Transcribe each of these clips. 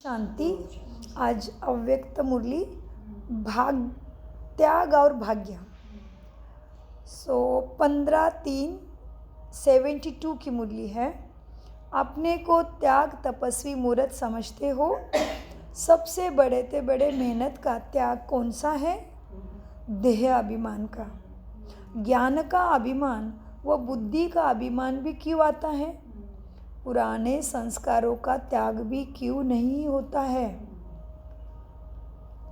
शांति। आज अव्यक्त मुरली भाग त्याग और भाग्य। 15/3/72 की मुरली है। अपने को त्याग तपस्वी मूर्त समझते हो। सबसे बड़े से बड़े मेहनत का त्याग कौन सा है? देह अभिमान का। ज्ञान का अभिमान व बुद्धि का अभिमान भी क्यों आता है? पुराने संस्कारों का त्याग भी क्यों नहीं होता है?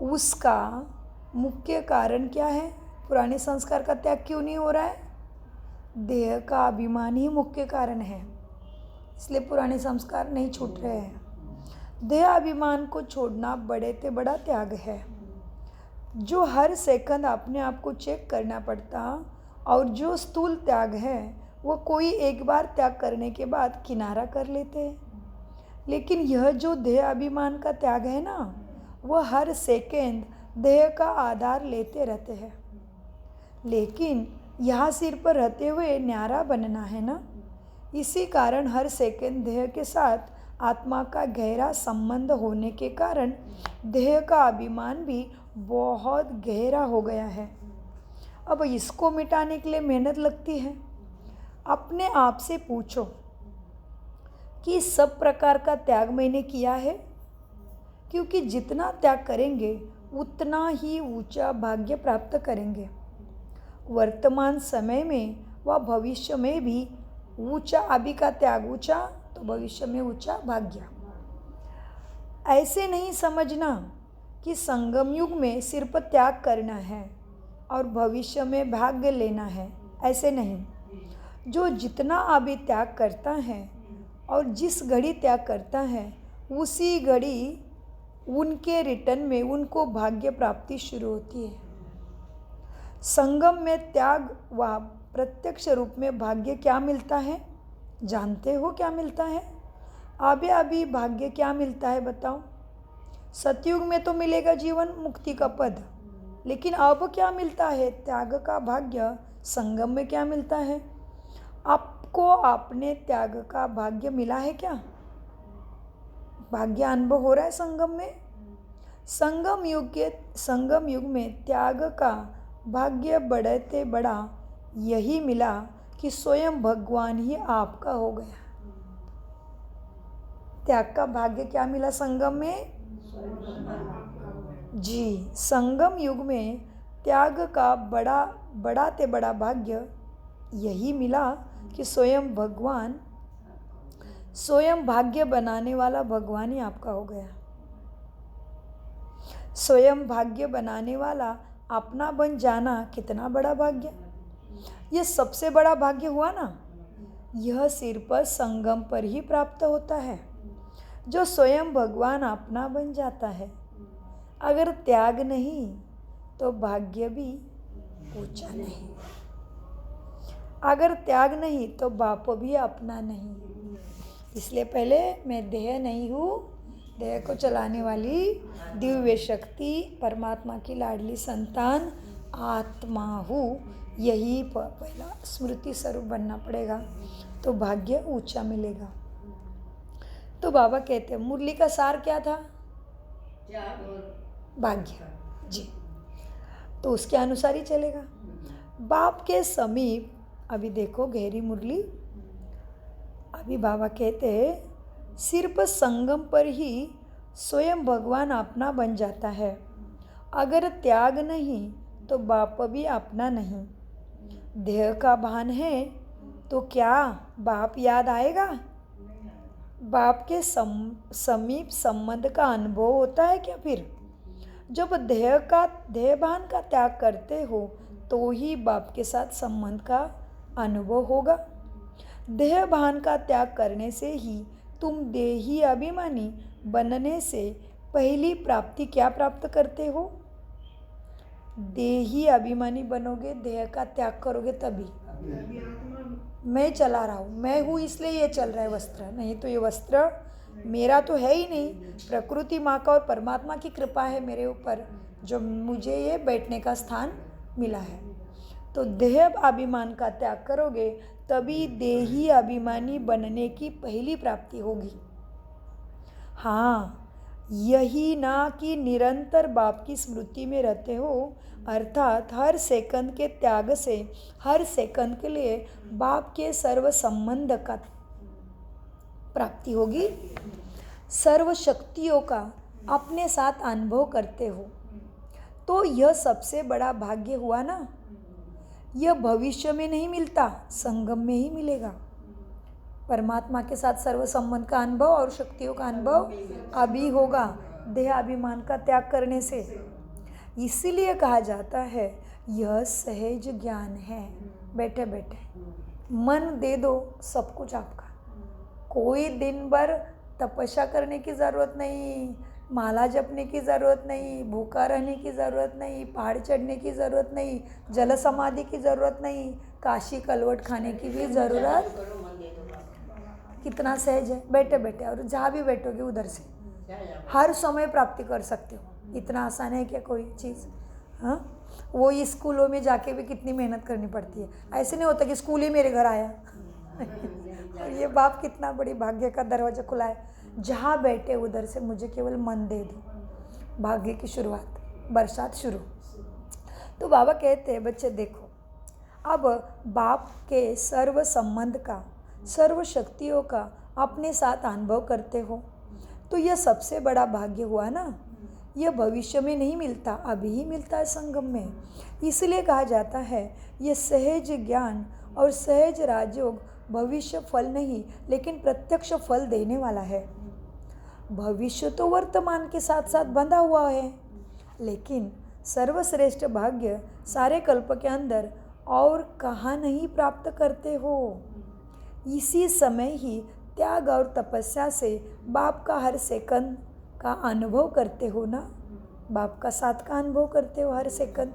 उसका मुख्य कारण क्या है? पुराने संस्कार का त्याग क्यों नहीं हो रहा है? देह का अभिमान ही मुख्य कारण है, इसलिए पुराने संस्कार नहीं छूट रहे हैं। देह अभिमान को छोड़ना बड़े से बड़ा त्याग है, जो हर सेकंड अपने आप को चेक करना पड़ता। और जो स्थूल त्याग है वो कोई एक बार त्याग करने के बाद किनारा कर लेते हैं, लेकिन यह जो देह अभिमान का त्याग है ना, वह हर सेकंड देह का आधार लेते रहते हैं। लेकिन यहाँ सिर पर रहते हुए न्यारा बनना है ना, इसी कारण हर सेकंड देह के साथ आत्मा का गहरा संबंध होने के कारण देह का अभिमान भी बहुत गहरा हो गया है। अब इसको मिटाने के लिए मेहनत लगती है। अपने आप से पूछो कि सब प्रकार का त्याग मैंने किया है? क्योंकि जितना त्याग करेंगे उतना ही ऊंचा भाग्य प्राप्त करेंगे। वर्तमान समय में व भविष्य में भी ऊंचा, अभी का त्याग ऊंचा तो भविष्य में ऊंचा भाग्य। ऐसे नहीं समझना कि संगम युग में सिर्फ त्याग करना है और भविष्य में भाग्य लेना है, ऐसे नहीं। जो जितना अभी त्याग करता है और जिस घड़ी त्याग करता है, उसी घड़ी उनके रिटर्न में उनको भाग्य प्राप्ति शुरू होती है। संगम में त्याग व प्रत्यक्ष रूप में भाग्य क्या मिलता है? जानते हो क्या मिलता है? अभी भाग्य क्या मिलता है बताओ? सतयुग में तो मिलेगा जीवन मुक्ति का पद, लेकिन अब क्या मिलता है? त्याग का भाग्य। संगम में क्या मिलता है? आपको अपने त्याग का भाग्य मिला है क्या? भाग्य अनुभव हो रहा है संगम में? संगम युग में त्याग का भाग्य बढ़ते बड़ा यही मिला कि स्वयं भगवान ही आपका हो गया। त्याग का भाग्य क्या मिला संगम में? जी, संगम युग में त्याग का बड़ा से बड़ा भाग्य यही मिला कि स्वयं भाग्य बनाने वाला भगवान ही आपका हो गया। स्वयं भाग्य बनाने वाला अपना बन जाना कितना बड़ा भाग्य! यह सबसे बड़ा भाग्य हुआ ना। यह सिर्फ संगम पर ही प्राप्त होता है, जो स्वयं भगवान अपना बन जाता है। अगर त्याग नहीं तो भाग्य भी ऊंचा नहीं। अगर त्याग नहीं तो बाप भी अपना नहीं। इसलिए पहले मैं देह नहीं हूँ, देह को चलाने वाली दिव्य शक्ति परमात्मा की लाडली संतान आत्मा हूँ। यही पहला स्मृति स्वरूप बनना पड़ेगा, तो भाग्य ऊंचा मिलेगा। तो बाबा कहते हैं मुरली का सार क्या था? भाग्य जी, तो उसके अनुसार ही चलेगा। बाप के समीप अभी देखो गहरी मुरली। अभी बाबा कहते हैं सिर्फ संगम पर ही स्वयं भगवान अपना बन जाता है। अगर त्याग नहीं तो बाप भी अपना नहीं। देह का भान है तो क्या बाप याद आएगा? बाप के समीप संबंध का अनुभव होता है क्या? फिर जब देह भान का त्याग करते हो तो ही बाप के साथ संबंध का अनुभव होगा। देह भान का त्याग करने से ही तुम देही अभिमानी बनने से पहली प्राप्ति क्या प्राप्त करते हो? देही अभिमानी बनोगे, देह का त्याग करोगे तभी। मैं चला रहा हूँ, मैं हूँ इसलिए ये चल रहा है वस्त्र, नहीं तो ये वस्त्र मेरा तो है ही नहीं। प्रकृति माँ का और परमात्मा की कृपा है मेरे ऊपर, जो मुझे ये बैठने का स्थान मिला है। तो देह अभिमान का त्याग करोगे तभी देही अभिमानी बनने की पहली प्राप्ति होगी। हाँ, यही ना कि निरंतर बाप की स्मृति में रहते हो, अर्थात हर सेकंड के त्याग से हर सेकंड के लिए बाप के सर्व संबंध का प्राप्ति होगी, सर्व शक्तियों का अपने साथ अनुभव करते हो, तो यह सबसे बड़ा भाग्य हुआ ना। यह भविष्य में नहीं मिलता, संगम में ही मिलेगा। परमात्मा के साथ सर्व संबंध का अनुभव और शक्तियों का अनुभव अभी होगा, देह अभिमान का त्याग करने से। इसीलिए कहा जाता है यह सहज ज्ञान है। बैठे बैठे मन दे दो, सब कुछ आपका। कोई दिन भर तपस्या करने की ज़रूरत नहीं, माला जपने की ज़रूरत नहीं, भूखा रहने की ज़रूरत नहीं, पहाड़ चढ़ने की ज़रूरत नहीं, जल समाधि की ज़रूरत नहीं, काशी कलवट खाने की भी ज़रूरत। कितना सहज है, बैठे बैठे, और जहाँ भी बैठोगे उधर से हर समय प्राप्ति कर सकते हो। इतना आसान है क्या कोई चीज़? हाँ, वो इस स्कूलों में जाके भी कितनी मेहनत करनी पड़ती है। ऐसे नहीं होता कि स्कूल ही मेरे घर आया। और ये बाप कितना बड़ी भाग्य का दरवाज़ा खुला है, जहाँ बैठे उधर से मुझे केवल मन दे दो, भाग्य की शुरुआत, बरसात शुरू। तो बाबा कहते हैं बच्चे देखो, अब बाप के सर्व संबंध का, सर्व शक्तियों का अपने साथ अनुभव करते हो, तो यह सबसे बड़ा भाग्य हुआ ना। यह भविष्य में नहीं मिलता, अभी ही मिलता है संगम में। इसलिए कहा जाता है यह सहज ज्ञान और सहज राजयोग भविष्य फल नहीं, लेकिन प्रत्यक्ष फल देने वाला है। भविष्य तो वर्तमान के साथ साथ बंधा हुआ है, लेकिन सर्वश्रेष्ठ भाग्य सारे कल्प के अंदर और कहाँ नहीं प्राप्त करते हो। इसी समय ही त्याग और तपस्या से बाप का हर सेकंड का अनुभव करते हो ना, बाप का साथ का अनुभव करते हो हर सेकंड,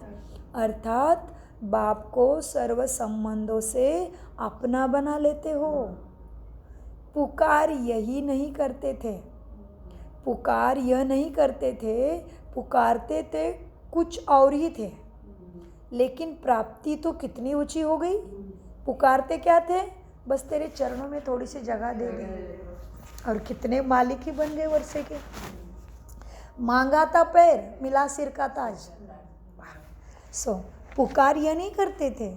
अर्थात बाप को सर्व संबंधों से अपना बना लेते हो। पुकार यही नहीं करते थे, पुकार यह नहीं करते थे, पुकारते थे कुछ और ही थे, लेकिन प्राप्ति तो कितनी ऊंची हो गई। पुकारते क्या थे? बस तेरे चरणों में थोड़ी सी जगह दे दे, और कितने मालिक ही बन गए वर्षे के। मांगा था पैर, मिला सिर का ताज। पुकार यह नहीं करते थे,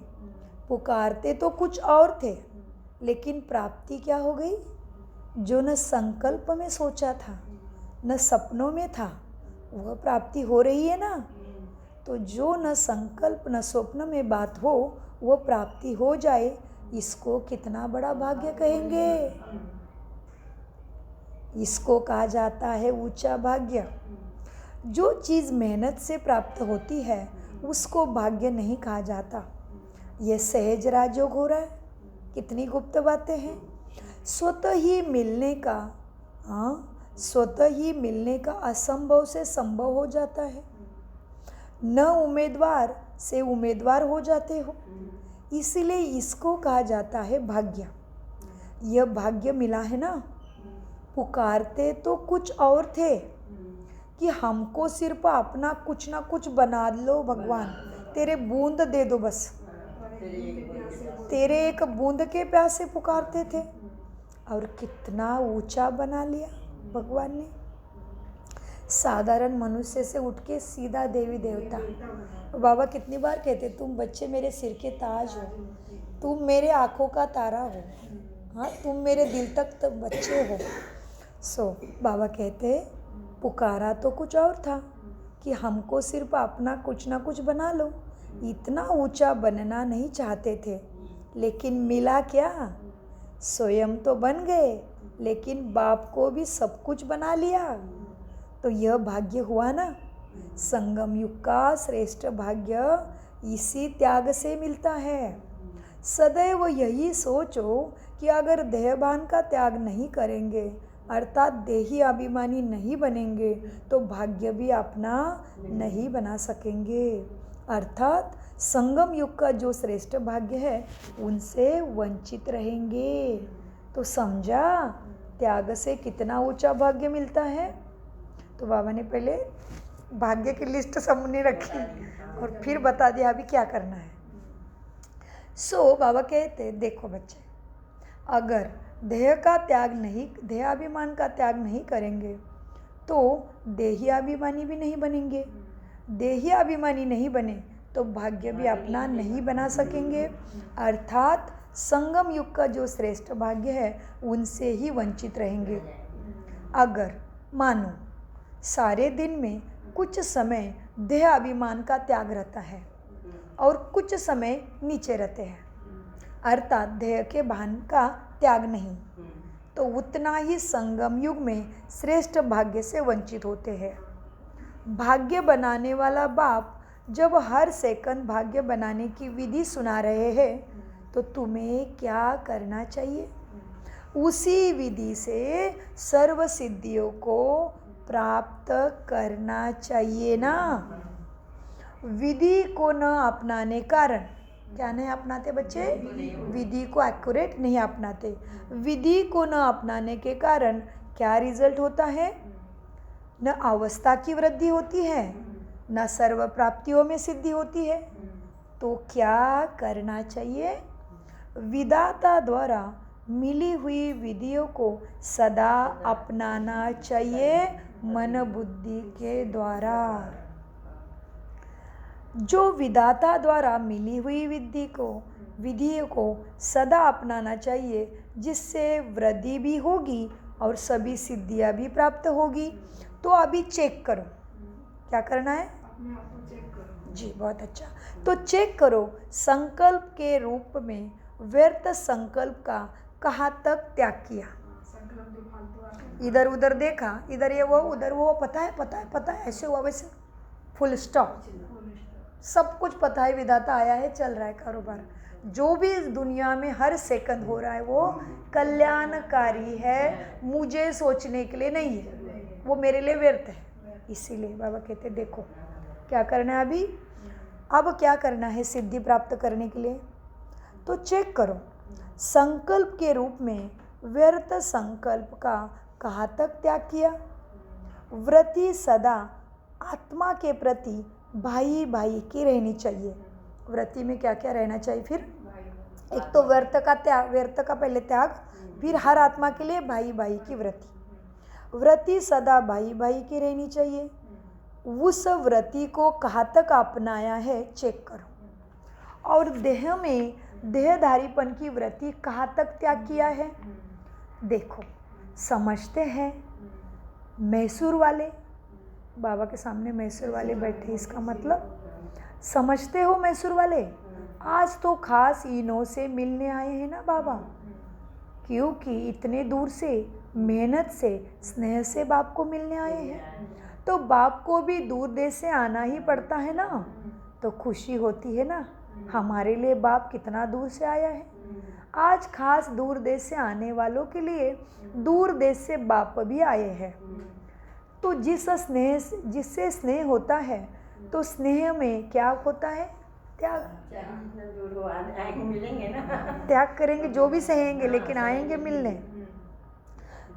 पुकारते तो कुछ और थे, लेकिन प्राप्ति क्या हो गई? जो न संकल्प में सोचा था, न सपनों में था, वह प्राप्ति हो रही है ना। तो जो न संकल्प न स्वप्न में बात हो, वह प्राप्ति हो जाए, इसको कितना बड़ा भाग्य कहेंगे। इसको कहा जाता है ऊंचा भाग्य। जो चीज़ मेहनत से प्राप्त होती है उसको भाग्य नहीं कहा जाता। यह सहज राजयोग हो रहा है। कितनी गुप्त बातें हैं। स्वतः ही मिलने का, स्वतः ही मिलने का असंभव से संभव हो जाता है। न उम्मीदवार से उम्मीदवार हो जाते हो, इसीलिए इसको कहा जाता है भाग्य। यह भाग्य मिला है ना। पुकारते तो कुछ और थे कि हमको सिर्फ अपना कुछ ना कुछ बना लो भगवान, तेरे बूंद दे दो बस। तेरे एक बूंद के प्यासे पुकारते थे, और कितना ऊंचा बना लिया भगवान ने। साधारण मनुष्य से उठ के सीधा देवी देवता। बाबा कितनी बार कहते, तुम बच्चे मेरे सिर के ताज हो, तुम मेरे आँखों का तारा हो, हाँ तुम मेरे दिल तक बच्चे हो। बाबा कहते पुकारा तो कुछ और था कि हमको सिर्फ अपना कुछ ना कुछ बना लो। इतना ऊंचा बनना नहीं चाहते थे, लेकिन मिला क्या? स्वयं तो बन गए, लेकिन बाप को भी सब कुछ बना लिया। तो यह भाग्य हुआ ना। संगम युग का श्रेष्ठ भाग्य इसी त्याग से मिलता है। सदैव यही सोचो कि अगर देहभान का त्याग नहीं करेंगे, अर्थात देही अभिमानी नहीं बनेंगे, तो भाग्य भी अपना नहीं बना सकेंगे। अर्थात संगम युग का जो श्रेष्ठ भाग्य है उनसे वंचित रहेंगे। तो समझा त्याग से कितना ऊंचा भाग्य मिलता है। तो बाबा ने पहले भाग्य की लिस्ट सामने रखी और फिर बता दिया अभी क्या करना है। बाबा कहते देखो बच्चे, अगर देह का त्याग नहीं, देहाभिमान का त्याग नहीं करेंगे, तो देही अभिमानी भी नहीं बनेंगे। देही अभिमानी नहीं बने तो भाग्य भी अपना नहीं बना सकेंगे, अर्थात संगम युग का जो श्रेष्ठ भाग्य है उनसे ही वंचित रहेंगे। अगर मानो सारे दिन में कुछ समय देह अभिमान का त्याग रहता है और कुछ समय नीचे रहते हैं, अर्थात देह के भान का त्याग नहीं, तो उतना ही संगम युग में श्रेष्ठ भाग्य से वंचित होते हैं। भाग्य बनाने वाला बाप जब हर सेकंड भाग्य बनाने की विधि सुना रहे हैं तो तुम्हें क्या करना चाहिए? उसी विधि से सर्व सिद्धियों को प्राप्त करना चाहिए ना। विधि को न अपनाने कारण, क्या नहीं अपनाते बच्चे? विधि को एक्यूरेट नहीं अपनाते। विधि को न अपनाने के कारण क्या रिजल्ट होता है? न अवस्था की वृद्धि होती है, न सर्व प्राप्तियों में सिद्धि होती है। तो क्या करना चाहिए? विधाता द्वारा मिली हुई विधियों को सदा अपनाना चाहिए मन बुद्धि के द्वारा। जो विधाता द्वारा मिली हुई विधियों को सदा अपनाना चाहिए, जिससे वृद्धि भी होगी और सभी सिद्धियां भी प्राप्त होगी। तो अभी चेक करो, क्या करना है? जी बहुत अच्छा। तो चेक करो, संकल्प के रूप में व्यर्थ संकल्प का कहाँ तक त्याग किया? इधर उधर देखा, इधर ये वो उधर वो, पता है ऐसे हुआ वैसे, फुल स्टॉप, सब कुछ पता है। विधाता आया है, चल रहा है कारोबार। जो भी इस दुनिया में हर सेकंड हो रहा है वो कल्याणकारी है, मुझे सोचने के लिए नहीं है, वो मेरे लिए व्यर्थ है। इसीलिए बाबा कहते देखो क्या करना है अभी। अब क्या करना है सिद्धि प्राप्त करने के लिए? तो चेक करो, संकल्प के रूप में व्यर्थ संकल्प का कहाँ तक त्याग किया? वृत्ति सदा आत्मा के प्रति भाई भाई की रहनी चाहिए। वृत्ति में क्या क्या रहना चाहिए फिर? एक तो व्यर्थ का त्याग, व्यर्थ का पहले त्याग, फिर हर आत्मा के लिए भाई भाई की वृत्ति। वृत्ति सदा भाई भाई की रहनी चाहिए। उस वृत्ति को कहाँ तक अपनाया है चेक करो। और देह में देहधारीपन की वृत्ति कहाँ तक त्याग किया है? देखो, समझते हैं मैसूर वाले, बाबा के सामने मैसूर वाले बैठे, इसका मतलब समझते हो मैसूर वाले, आज तो खास इन्हों से मिलने आए हैं ना बाबा, क्योंकि इतने दूर से मेहनत से स्नेह से बाप को मिलने आए हैं। तो बाप को भी दूर देश से आना ही पड़ता है ना, तो खुशी होती है ना, हमारे लिए बाप कितना दूर से आया है। आज खास दूर देश से आने वालों के लिए दूर देश से बाप भी आए हैं। तो जिससे स्नेह होता है तो स्नेह में क्या होता है? त्याग। त्याग करेंगे, जो भी सहेंगे, लेकिन आएंगे मिलने।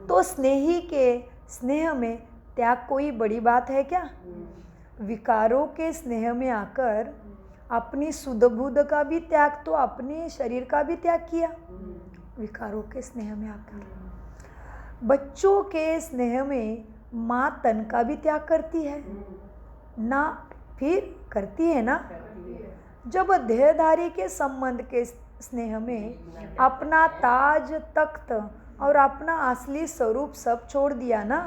तो स्नेही के स्नेह में त्याग कोई बड़ी बात है क्या? विकारों के स्नेह में आकर अपनी सुध बुध का भी त्याग, तो अपने शरीर का भी त्याग किया। विकारों के स्नेह में आकर बच्चों के स्नेह में माँ तन का भी त्याग करती है ना, फिर करती है ना। जब देहधारी के संबंध के स्नेह में अपना ताज तख्त और अपना असली स्वरूप सब छोड़ दिया ना,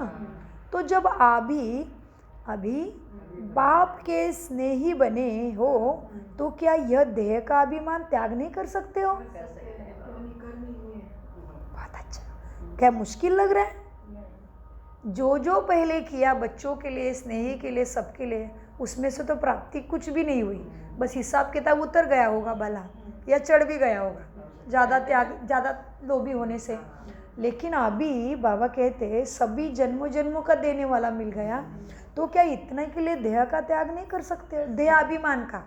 तो जब अभी बाप के स्नेही बने हो तो क्या यह देह का अभिमान त्याग नहीं कर सकते हो? बहुत अच्छा। क्या मुश्किल लग रहा है? जो पहले किया बच्चों के लिए, स्नेही के लिए, सबके लिए, उसमें से तो प्राप्ति कुछ भी नहीं हुई। बस हिसाब किताब उतर गया होगा भला, या चढ़ भी गया होगा ज़्यादा त्याग, ज़्यादा लोभी होने से। लेकिन अभी बाबा कहते सभी जन्मों का देने वाला मिल गया, तो क्या इतने के लिए देह का त्याग नहीं कर सकते? देह अभिमान का,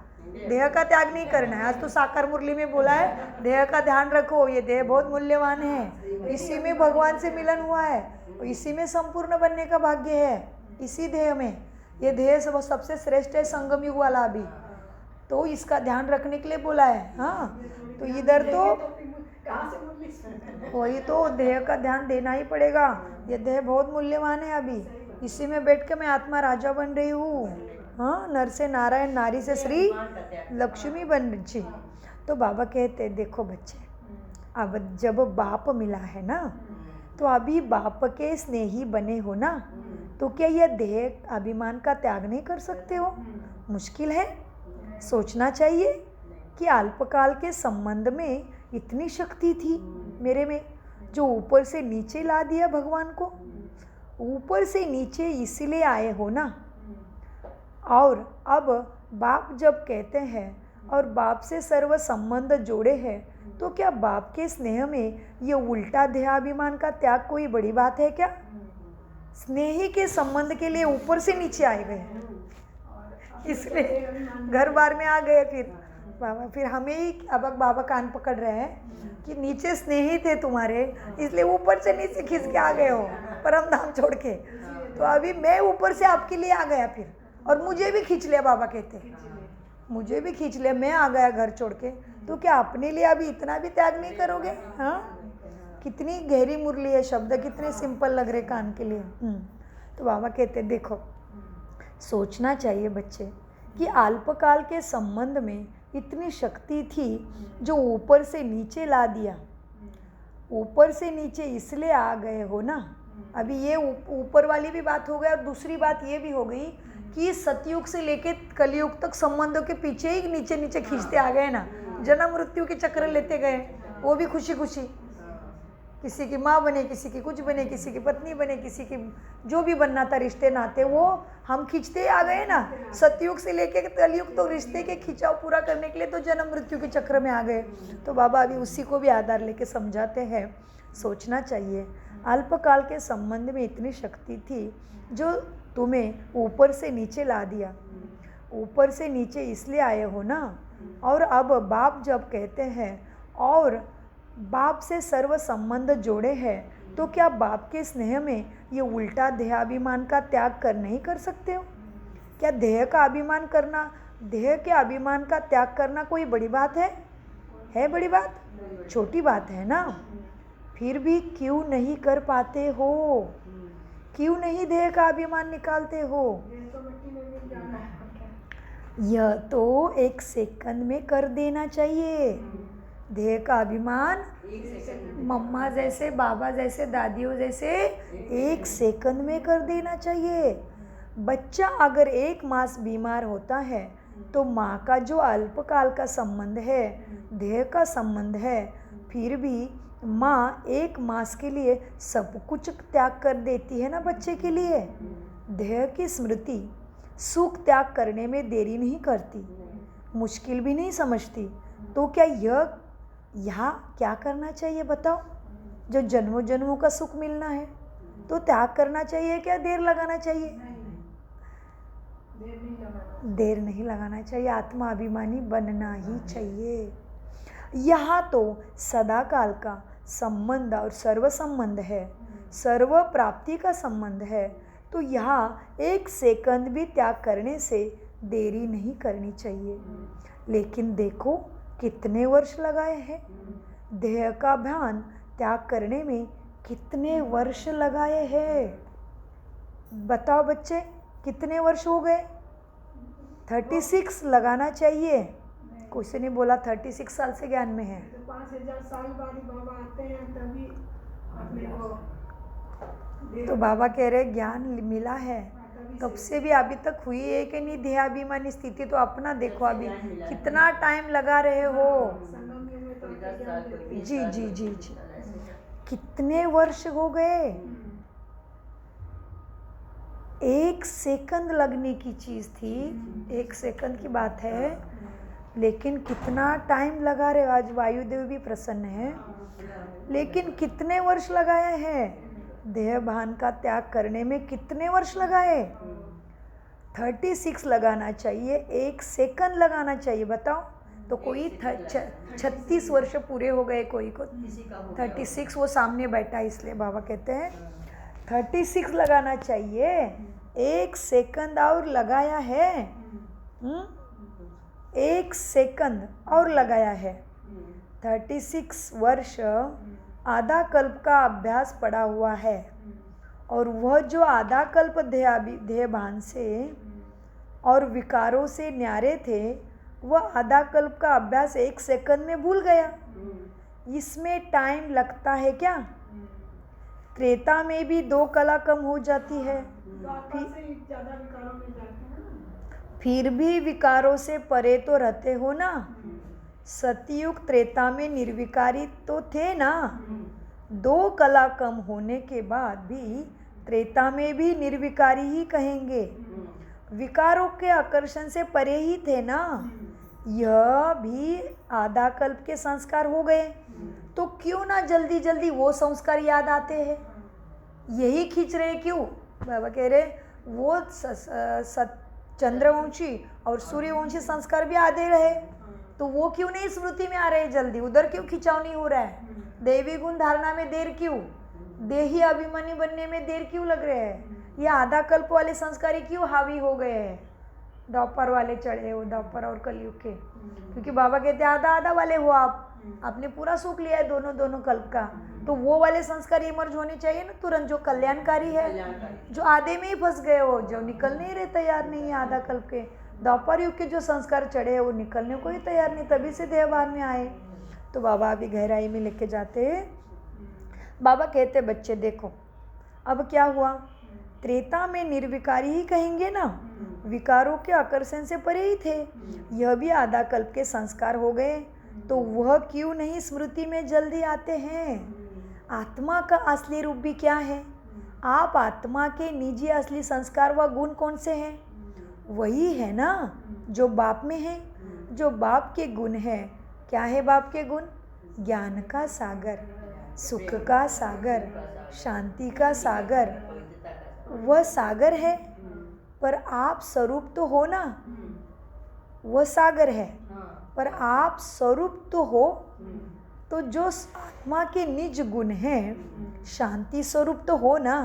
देह का त्याग नहीं करना है। आज तो साकार मुरली में बोला है देह का ध्यान रखो, ये देह बहुत मूल्यवान है, इसी में भगवान से मिलन हुआ है, इसी में संपूर्ण बनने का भाग्य है, इसी देह में। ये देह सबसे श्रेष्ठ है संगम युग वाला अभी, तो इसका ध्यान रखने के लिए बोला है। हाँ, तो इधर तो वही तो देह का ध्यान देना ही पड़ेगा। ये देह बहुत मूल्यवान है अभी, इसी में बैठ के मैं आत्मा राजा बन रही हूँ। हाँ, नर से नारायण, नारी से श्री लक्ष्मी बन रही। तो बाबा कहते देखो बच्चे, अब जब बाप मिला है ना, तो अभी बाप के स्नेही बने हो ना, तो क्या यह देह अभिमान का त्याग नहीं कर सकते हो? मुश्किल है। सोचना चाहिए कि अल्पकाल के संबंध में इतनी शक्ति थी मेरे में, जो ऊपर से नीचे ला दिया भगवान को। ऊपर से नीचे इसलिए आए हो ना। और अब बाप जब कहते हैं और बाप से सर्व संबंध जोड़े हैं, तो क्या बाप के स्नेह में ये उल्टा देहाभिमान का त्याग कोई बड़ी बात है क्या? स्नेही के संबंध के लिए ऊपर से नीचे आए गए, इसलिए घर बार में आ गए। फिर बाबा, फिर हमें ही अब बाबा कान पकड़ रहे हैं कि नीचे स्नेही थे तुम्हारे, इसलिए ऊपर से नीचे खींच के आ गए हो परम धाम छोड़ के। तो अभी मैं ऊपर से आपके लिए आ गया फिर, और मुझे भी खींच लिया। बाबा कहते मुझे भी खींच लिया, मैं आ गया घर छोड़ के। तो क्या अपने लिए अभी इतना भी त्याग नहीं करोगे? हाँ, कितनी गहरी मुरली है शब्द, कितने सिंपल लग रहे कान के लिए। तो बाबा कहते देखो, सोचना चाहिए बच्चे कि अल्पकाल के संबंध में इतनी शक्ति थी जो ऊपर से नीचे ला दिया। ऊपर से नीचे इसलिए आ गए हो ना। अभी ये ऊपर वाली भी बात हो गई, और दूसरी बात ये भी हो गई कि सतयुग से लेके कलयुग तक संबंधों के पीछे ही नीचे नीचे खींचते आ गए ना। जन्म मृत्यु के चक्र लेते गए, वो भी खुशी खुशी। किसी की माँ बने, किसी की कुछ बने, किसी की पत्नी बने, किसी की जो भी बनना था रिश्ते नाते, वो हम खींचते आ गए ना। सतयुग से लेके कलयुग तो रिश्ते के खिंचाव पूरा करने के लिए तो जन्म मृत्यु के चक्र में आ गए। तो बाबा अभी उसी को भी आधार लेके समझाते हैं। सोचना चाहिए, अल्पकाल के संबंध में इतनी शक्ति थी जो तुम्हें ऊपर से नीचे ला दिया। ऊपर से नीचे इसलिए आए हो ना। और अब बाप जब कहते हैं और बाप से सर्व संबंध जोड़े हैं, तो क्या बाप के स्नेह में ये उल्टा देहाभिमान का त्याग कर नहीं कर सकते हो? क्या देह का अभिमान करना, देह के अभिमान का त्याग करना कोई बड़ी बात है? बड़ी बात? छोटी बात है ना। फिर भी क्यों नहीं कर पाते हो? क्यों नहीं देह का अभिमान निकालते हो? यह तो एक सेकंड में कर देना चाहिए। देह का अभिमान मम्मा जैसे, बाबा जैसे, दादियों जैसे एक सेकंड में कर देना चाहिए। बच्चा अगर 1 मास बीमार होता है तो माँ का जो अल्पकाल का संबंध है, देह का संबंध है, फिर भी माँ 1 मास के लिए सब कुछ त्याग कर देती है ना बच्चे के लिए। देह की स्मृति सुख त्याग करने में देरी नहीं करती, मुश्किल भी नहीं समझती। तो क्या यहाँ क्या करना चाहिए बताओ? जो जन्मों जन्मों का सुख मिलना है तो त्याग करना चाहिए, क्या देर लगाना चाहिए? देर नहीं लगाना चाहिए। आत्मा अभिमानी बनना ही चाहिए। यहाँ तो सदा काल का संबंध और सर्व संबंध है, सर्व प्राप्ति का संबंध है। तो यहाँ 1 सेकंड भी त्याग करने से देरी नहीं करनी चाहिए। लेकिन देखो कितने वर्ष लगाए हैं। देह का भान त्याग करने में कितने वर्ष लगाए हैं? बताओ बच्चे, कितने वर्ष हो गए? 36 लगाना चाहिए। किसी ने बोला 36 साल से ज्ञान में है। 5000 साल बाद बाबा आते हैं तभी अपने को। तो बाबा कह रहे ज्ञान मिला है, तब से भी अभी तक हुई है कि नहीं देहाभिमानी स्थिति? तो अपना देखो अभी कितना टाइम लगा रहे हो। जी जी जी जी, कितने वर्ष हो गए? 1 सेकंड लगने की चीज़ थी, 1 सेकंड की बात है, लेकिन कितना टाइम लगा रहे हो। आज वायुदेव भी प्रसन्न है, लेकिन कितने वर्ष लगाए हैं? देह भान का त्याग करने में कितने वर्ष लगाए? 36 लगाना चाहिए, 1 सेकंड लगाना चाहिए। बताओ तो कोई 36 वर्ष पूरे हो गए, कोई को 36। वो सामने बैठा इसलिए बाबा कहते हैं 36 लगाना चाहिए। 1 सेकंड और लगाया है। 1 सेकंड और लगाया है। 36 वर्ष आधा कल्प का अभ्यास पड़ा हुआ है, और वह जो आधा कल्प देहभान से और विकारों से न्यारे थे, वह आधा कल्प का अभ्यास 1 सेकंड में भूल गया। इसमें टाइम लगता है क्या? त्रेता में भी 2 कला कम हो जाती है, ज़्यादा विकारों में जाते हैं ना। फिर भी विकारों से परे तो रहते हो ना। सतयुग त्रेता में निर्विकारी तो थे ना। 2 कला कम होने के बाद भी त्रेता में भी निर्विकारी ही कहेंगे। विकारों के आकर्षण से परे ही थे ना। यह भी आधा कल्प के संस्कार हो गए, तो क्यों ना जल्दी जल्दी वो संस्कार याद आते हैं? यही खींच रहे क्यों? बाबा कह रहे वो चंद्रवंशी और सूर्यवंशी संस्कार भी आधे रहे, तो वो क्यों नहीं स्मृति में आ रहे जल्दी? उधर क्यों खिंचाव नहीं हो रहा है? देवी गुण धारणा में देर क्यों? देही अभिमानी बनने में देर क्यों लग रहे हैं? ये आधा कल्प वाले संस्कारी क्यों हावी हो गए हैं? द्वापर वाले चढ़े हो, द्वापर और कलयुग के। क्योंकि बाबा कहते आधा आधा वाले हो आप, आपने पूरा सुख लिया है दोनों कल्प का, तो वो वाले संस्कार इमर्ज होने चाहिए ना तुरंत, जो कल्याणकारी है। जो आधे में ही फंस गए हो, जो निकलने ही रहे, तैयार नहीं है आधा कल्प के। द्वापर युग के जो संस्कार चढ़े वो निकलने को ही तैयार नहीं, तभी से देहभान में आए। तो बाबा अभी गहराई में लेके जाते। बाबा कहते बच्चे देखो अब क्या हुआ, त्रेता में निर्विकारी ही कहेंगे ना, विकारों के आकर्षण से परे ही थे। यह भी आधा कल्प के संस्कार हो गए, तो वह क्यों नहीं स्मृति में जल्दी आते हैं? आत्मा का असली रूप भी क्या है? आप आत्मा के निजी असली संस्कार व गुण कौन से हैं? वही है ना जो बाप में है। जो बाप के गुण है, क्या है बाप के गुण? ज्ञान का सागर, सुख का सागर, शांति का सागर। वह सागर है, पर आप स्वरूप तो हो ना। वह सागर है, पर आप स्वरूप तो हो। तो जो आत्मा के निज गुण हैं, शांति स्वरूप तो हो ना।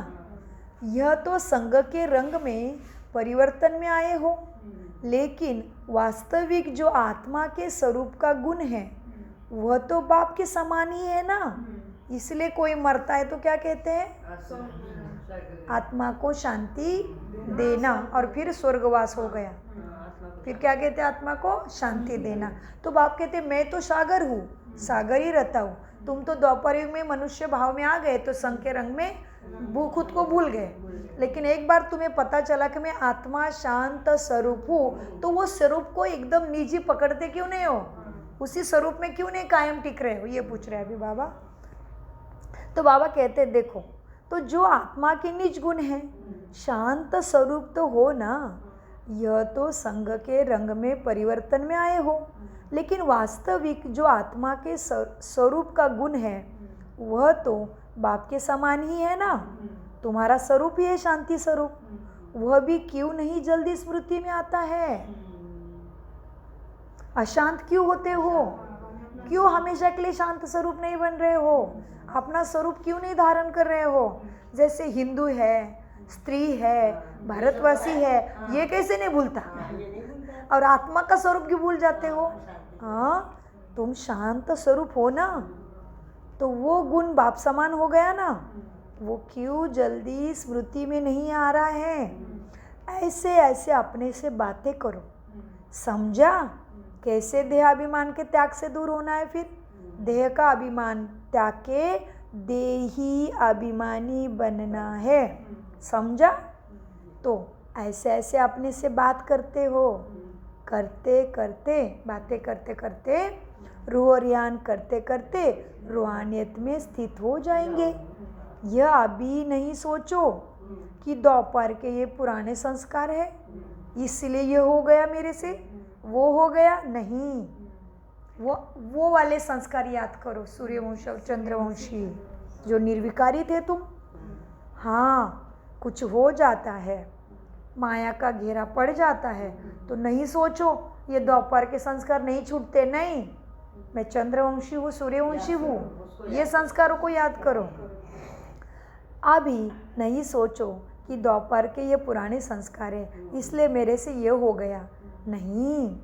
यह तो संग के रंग में परिवर्तन में आए हो, लेकिन वास्तविक जो आत्मा के स्वरूप का गुण है वह तो बाप के समान ही है ना। इसलिए कोई मरता है तो क्या कहते हैं? आत्मा को शांति देना, और फिर स्वर्गवास हो गया। फिर क्या कहते हैं? आत्मा को शांति देना। तो बाप कहते मैं तो सागर हूँ, सागर ही रहता हूँ। तुम तो द्वापर युग में मनुष्य भाव में आ गए, तो संग के रंग में खुद को भूल गए। लेकिन एक बार तुम्हें पता चला कि मैं आत्मा शांत स्वरूप हूँ, तो वो स्वरूप को एकदम निजी पकड़ते क्यों नहीं हो? उसी स्वरूप में क्यों नहीं कायम टिक रहे हो? ये पूछ रहे हैं अभी बाबा। तो बाबा कहते देखो, तो जो आत्मा के निज गुण हैं, शांत स्वरूप तो हो ना। यह तो संग के रंग में परिवर्तन में आए हो, लेकिन वास्तविक जो आत्मा के स्वरूप का गुण है वह तो बाप के समान ही है ना। तुम्हारा स्वरूप ही है शांति स्वरूप, वह भी क्यों नहीं जल्दी स्मृति में आता है? अशांत क्यों होते हो? क्यों हमेशा के लिए शांत स्वरूप नहीं बन रहे हो? अपना स्वरूप क्यों नहीं धारण कर रहे हो? जैसे हिंदू है, स्त्री है, भारतवासी है, ये कैसे नहीं भूलता? और आत्मा का स्वरूप क्यों भूल जाते हो? हाँ, तुम शांत स्वरूप हो ना, तो वो गुण बाप समान हो गया ना। वो क्यों जल्दी स्मृति में नहीं आ रहा है? ऐसे ऐसे अपने से बातें करो, समझा? कैसे देह अभिमान के त्याग से दूर होना है? फिर देह का अभिमान त्याग के देही अभिमानी बनना है, समझा? तो ऐसे ऐसे अपने से बात करते हो, करते करते बातें करते करते रूह रियान करते करते रूहानियत में स्थित हो जाएंगे। यह अभी नहीं सोचो कि द्वापर के ये पुराने संस्कार है इसलिए ये हो गया मेरे से, वो हो गया नहीं। वो वाले संस्कार याद करो, सूर्यवंश और चंद्रवंशी जो निर्विकारी थे तुम। हाँ, कुछ हो जाता है, माया का घेरा पड़ जाता है, तो नहीं सोचो ये द्वापर के संस्कार नहीं छूटते, नहीं, मैं चंद्रवंशी हूँ, सूर्यवंशी हूँ, ये संस्कारों को याद करो। अभी नहीं सोचो कि द्वापर के ये पुराने संस्कार है इसलिए मेरे से ये हो गया, नहीं।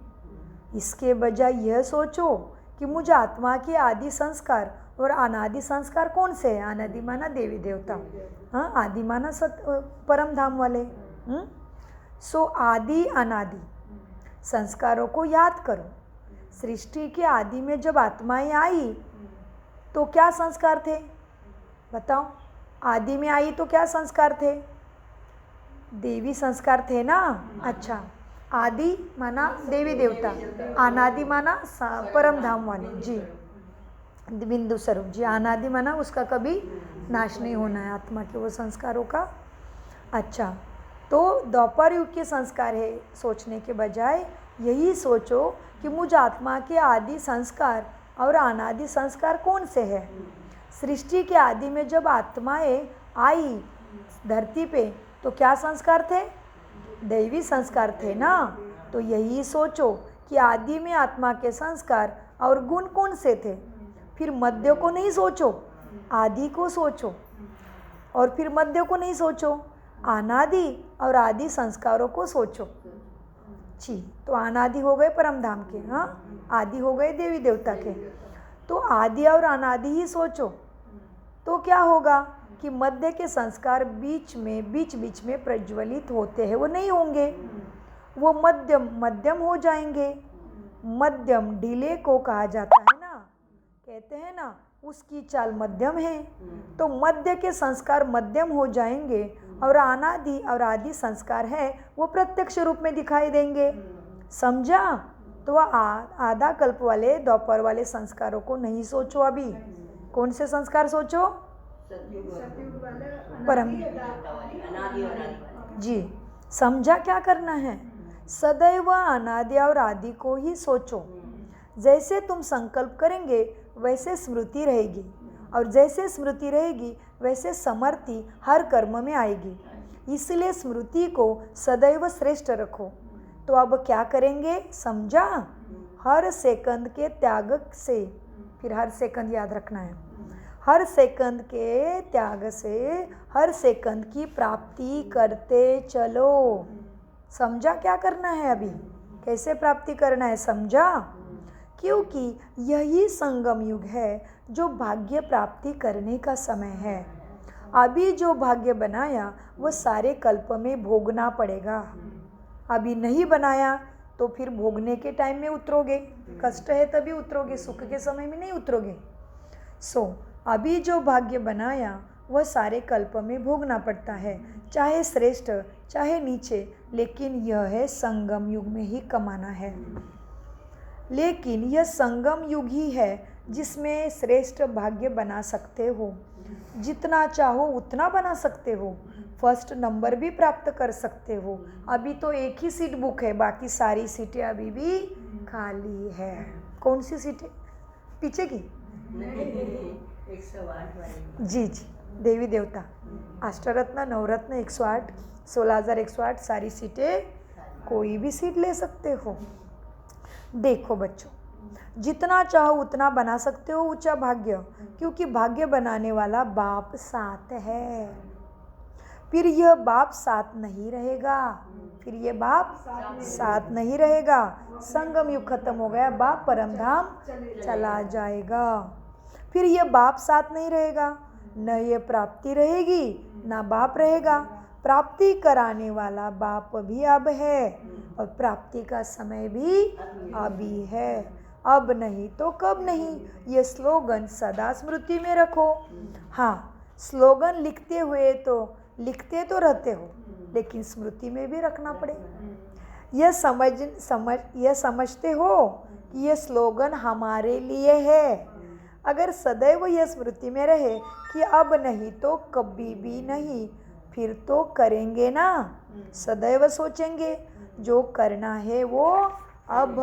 इसके बजाय यह सोचो कि मुझे आत्मा के आदि संस्कार और अनादि संस्कार कौन से हैं? अनादि माना देवी देवता, हाँ, आदि माना परम धाम वाले। सो आदि अनादि संस्कारों को याद करो। सृष्टि के आदि में जब आत्माएं आई तो क्या संस्कार थे? बताओ, आदि में आई तो क्या संस्कार थे? देवी संस्कार थे ना। अच्छा, आदि माना देवी देवता, अनादि माना परम धाम वाले जी, बिंदु स्वरूप जी। अनादि माना उसका कभी नाश नहीं होना है, आत्मा के वो संस्कारों का। अच्छा, तो द्वापर युग के संस्कार है सोचने के बजाय यही सोचो कि मुझ आत्मा के आदि संस्कार और अनादि संस्कार कौन से हैं। सृष्टि के आदि में जब आत्माएं आई धरती पे तो क्या संस्कार थे? दैवी संस्कार थे ना। तो यही सोचो कि आदि में आत्मा के संस्कार और गुण कौन से थे। फिर मध्य को नहीं सोचो, आदि को सोचो, और फिर मध्य को नहीं सोचो, अनादि और आदि संस्कारों को सोचो जी। तो अनादि हो गए परम धाम के, हाँ, आदि हो गए देवी देवता के। तो आदि और अनादि ही सोचो तो क्या होगा कि मध्य के संस्कार बीच बीच में प्रज्वलित होते हैं, वो नहीं होंगे, वो मध्यम हो जाएंगे। मध्यम ढीले को कहा जाता है ना, कहते हैं ना उसकी चाल मध्यम है। तो मध्य के संस्कार मध्यम हो जाएंगे और अनादि और आदि संस्कार है वो प्रत्यक्ष रूप में दिखाई देंगे। समझा? तो आधा कल्प वाले द्वापर वाले संस्कारों को नहीं सोचो। अभी कौन से संस्कार सोचो? परम जी। समझा क्या करना है? सदैव अनादि और आदि को ही सोचो। जैसे तुम संकल्प करेंगे वैसे स्मृति रहेगी, और जैसे स्मृति रहेगी वैसे समर्थि हर कर्म में आएगी। इसलिए स्मृति को सदैव श्रेष्ठ रखो। तो अब क्या करेंगे? समझा? हर सेकंद के त्याग से, फिर हर सेकंद याद रखना है, हर सेकंद के त्याग से हर सेकंद की प्राप्ति करते चलो। समझा क्या करना है? अभी कैसे प्राप्ति करना है? समझा? क्योंकि यही संगम युग है जो भाग्य प्राप्ति करने का समय है। अभी जो भाग्य बनाया वो सारे कल्प में भोगना पड़ेगा। अभी नहीं बनाया तो फिर भोगने के टाइम में उतरोगे, कष्ट है तभी उतरोगे, सुख के समय में नहीं उतरोगे। सो अभी जो भाग्य बनाया वह सारे कल्प में भोगना पड़ता है, चाहे श्रेष्ठ चाहे नीचे, लेकिन यह है संगम युग में ही कमाना है। लेकिन यह संगम युग ही है जिसमें श्रेष्ठ भाग्य बना सकते हो। जितना चाहो उतना बना सकते हो, फर्स्ट नंबर भी प्राप्त कर सकते हो। अभी तो एक ही सीट बुक है, बाकी सारी सीटें अभी भी खाली है। कौन सी सीटें? पीछे की 108 वाली जी जी, देवी देवता, अष्टरत्न, नवरत्न, 108, 16,108 सारी सीटें, कोई भी सीट ले सकते हो। देखो बच्चों, जितना चाहो उतना बना सकते हो ऊंचा भाग्य, क्योंकि भाग्य बनाने वाला बाप साथ है। फिर यह बाप साथ नहीं रहेगा, फिर ये बाप साथ नहीं रहेगा। संगम युग खत्म हो गया, बाप परमधाम चला जाएगा। फिर ये बाप साथ नहीं रहेगा, न ये प्राप्ति रहेगी ना बाप रहेगा। प्राप्ति कराने वाला बाप भी अब है और प्राप्ति का समय भी अभी है। अब नहीं तो कब नहीं, ये स्लोगन सदा स्मृति में रखो। हाँ, स्लोगन लिखते तो रहते हो, लेकिन स्मृति में भी रखना पड़ेगा। यह समझते हो कि यह स्लोगन हमारे लिए है। अगर सदैव यह स्मृति में रहे कि अब नहीं तो कभी भी नहीं, फिर तो करेंगे ना। सदैव सोचेंगे जो करना है वो अब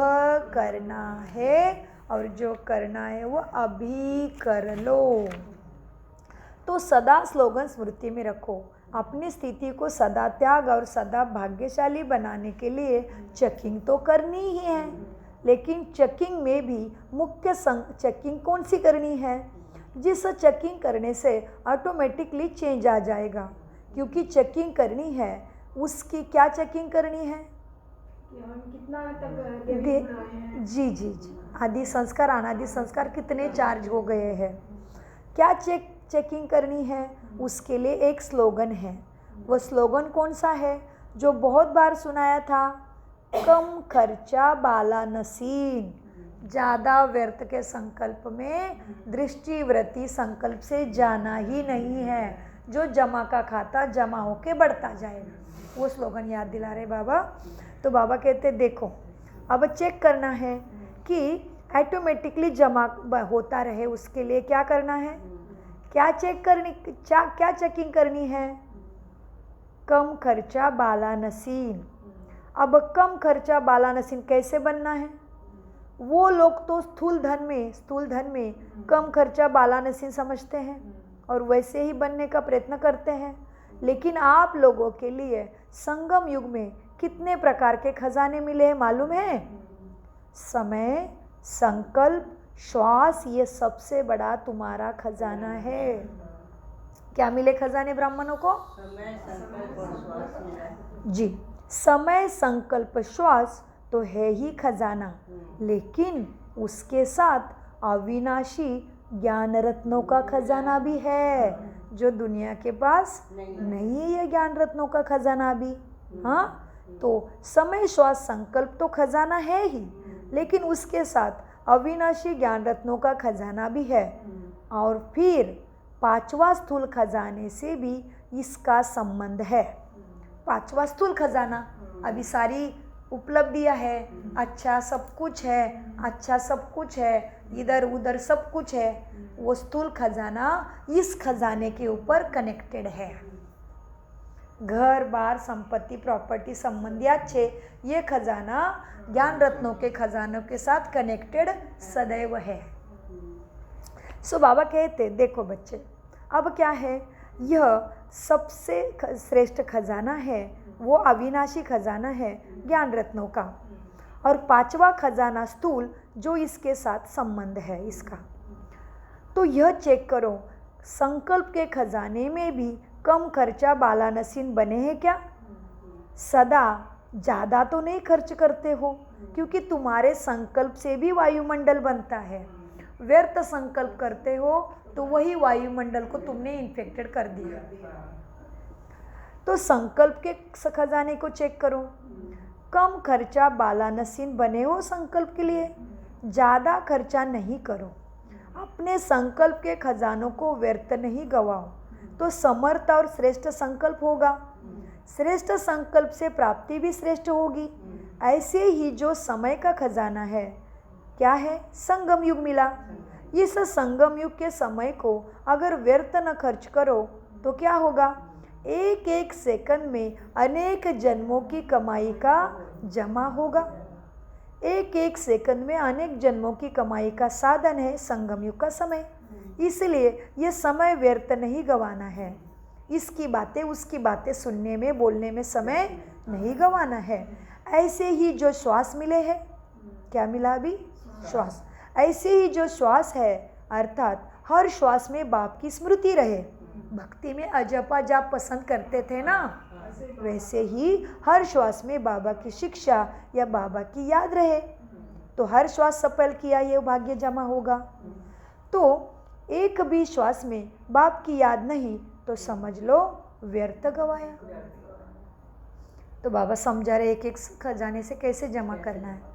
करना है, और जो करना है वो अभी कर लो। तो सदा स्लोगन स्मृति में रखो। अपनी स्थिति को सदा त्याग और सदा भाग्यशाली बनाने के लिए चेकिंग तो करनी ही है, लेकिन चेकिंग में भी मुख्य चेकिंग कौन सी करनी है? जिस चेकिंग करने से ऑटोमेटिकली चेंज आ जाएगा, क्योंकि चेकिंग करनी है। उसकी क्या चेकिंग करनी है? हम कितना तक जी जी जी, आदि संस्कार अनादि संस्कार कितने चार्ज हो गए हैं। क्या चेकिंग करनी है? उसके लिए एक स्लोगन है। वो स्लोगन कौन सा है जो बहुत बार सुनाया था? कम खर्चा बाला नसीन। ज़्यादा व्यर्थ के संकल्प में दृष्टिवृत्ति संकल्प से जाना ही नहीं है। जो जमा का खाता जमा होके बढ़ता जाएगा। वो स्लोगन याद दिला रहे बाबा। तो बाबा कहते देखो अब चेक करना है कि ऑटोमेटिकली जमा होता रहे, उसके लिए क्या करना है? क्या चेकिंग करनी है? कम खर्चा बाला नसीन। अब कम खर्चा बाला नसीन कैसे बनना है? वो लोग तो स्थूल धन में कम खर्चा बाला नसीन समझते हैं और वैसे ही बनने का प्रयत्न करते हैं। लेकिन आप लोगों के लिए संगम युग में कितने प्रकार के खजाने मिले हैं मालूम है? समय, संकल्प, श्वास, ये सबसे बड़ा तुम्हारा खजाना है। क्या मिले खजाने ब्राह्मणों को? जी, समय, संकल्प, श्वास तो है ही खजाना, लेकिन उसके साथ अविनाशी ज्ञान रत्नों का खजाना भी है जो दुनिया के पास नहीं है। ये ज्ञान रत्नों का खजाना भी, हाँ, तो समय, श्वास, संकल्प तो खजाना है ही, लेकिन उसके साथ अविनाशी ज्ञान रत्नों का खजाना भी है। और फिर पांचवा स्थूल खजाने से भी इसका संबंध है। पांचवा स्थूल खजाना, अभी सारी उपलब्धियां है, अच्छा सब कुछ है, इधर उधर सब कुछ है, वो स्थूल खजाना इस खजाने के ऊपर कनेक्टेड है। घर बार संपत्ति प्रॉपर्टी संबंधी अच्छे, ये खजाना ज्ञान रत्नों के खजानों के साथ कनेक्टेड सदैव है। सो बाबा कहते देखो बच्चे, अब क्या है, यह सबसे श्रेष्ठ खजाना है, वो अविनाशी खजाना है ज्ञान रत्नों का। और पांचवा खजाना स्थूल जो इसके साथ संबंध है इसका। तो यह चेक करो, संकल्प के खजाने में भी कम खर्चा बाला नसीन बने हैं क्या? सदा ज़्यादा तो नहीं खर्च करते हो, क्योंकि तुम्हारे संकल्प से भी वायुमंडल बनता है। व्यर्थ संकल्प करते हो तो वही वायुमंडल को तुमने इन्फेक्टेड कर दिया। तो संकल्प के खजाने को चेक करो, कम खर्चा बाला नसीन बने हो संकल्प के लिए, ज़्यादा खर्चा नहीं करो, अपने संकल्प के खजानों को व्यर्थ नहीं गवाओ, तो समर्थ और श्रेष्ठ संकल्प होगा। श्रेष्ठ संकल्प से प्राप्ति भी श्रेष्ठ होगी। ऐसे ही जो समय का खजाना है, क्या है? संगम युग मिला। इस संगम युग के समय को अगर व्यर्थ न खर्च करो तो क्या होगा? एक एक सेकंड में अनेक जन्मों की कमाई का जमा होगा। एक एक सेकंड में अनेक जन्मों की कमाई का साधन है संगम युग का समय। इसलिए ये समय व्यर्थ नहीं गंवाना है। इसकी बातें उसकी बातें सुनने में बोलने में समय नहीं गंवाना है। ऐसे ही जो श्वास मिले हैं, क्या मिला अभी? श्वास। ऐसे ही जो श्वास है, अर्थात हर श्वास में बाप की स्मृति रहे। भक्ति में अजपा जाप पसंद करते थे ना, वैसे ही हर श्वास में बाबा की शिक्षा या बाबा की याद रहे, तो हर श्वास सफल किया ये भाग्य जमा होगा। तो एक भी श्वास में बाप की याद नहीं तो समझ लो व्यर्थ गवाया। तो बाबा समझा रहे एक एक खजाने से कैसे जमा करना है।